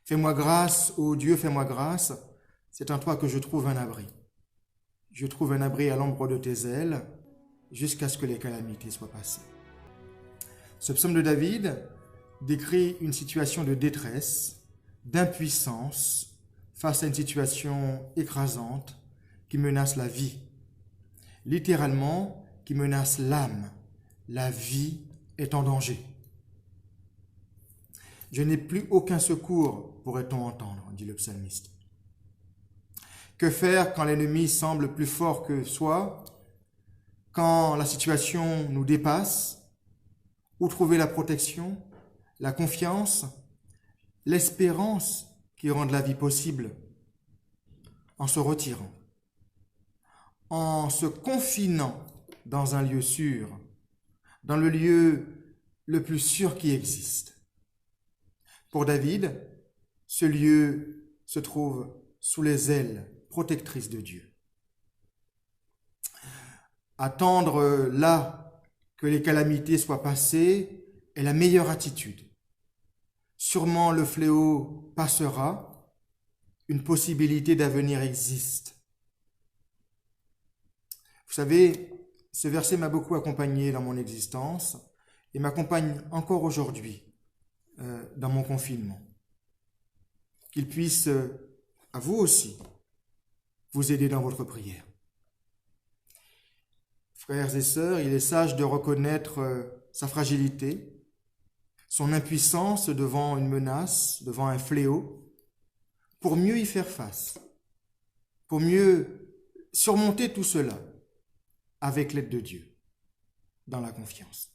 Fais-moi grâce, ô Dieu, fais-moi grâce, c'est en toi que je trouve un abri. Je trouve un abri à l'ombre de tes ailes jusqu'à ce que les calamités soient passées. Ce psaume de David décrit une situation de détresse, d'impuissance face à une situation écrasante qui menace la vie, littéralement qui menace l'âme. La vie est en danger. Je n'ai plus aucun secours, pourrait-on entendre, dit le psalmiste. Que faire quand l'ennemi semble plus fort que soi, quand la situation nous dépasse? Où trouver la protection, la confiance, l'espérance qui rendent la vie possible? En se retirant, en se confinant dans un lieu sûr, dans le lieu le plus sûr qui existe. Pour David, ce lieu se trouve sous les ailes protectrices de Dieu. Attendre là que les calamités soient passées est la meilleure attitude. Sûrement le fléau passera, une possibilité d'avenir existe. Vous savez, ce verset m'a beaucoup accompagné dans mon existence et m'accompagne encore aujourd'hui dans mon confinement. Qu'il puisse, à vous aussi, vous aider dans votre prière. Frères et sœurs, il est sage de reconnaître sa fragilité, son impuissance devant une menace, devant un fléau, pour mieux y faire face, pour mieux surmonter tout cela avec l'aide de Dieu, dans la confiance.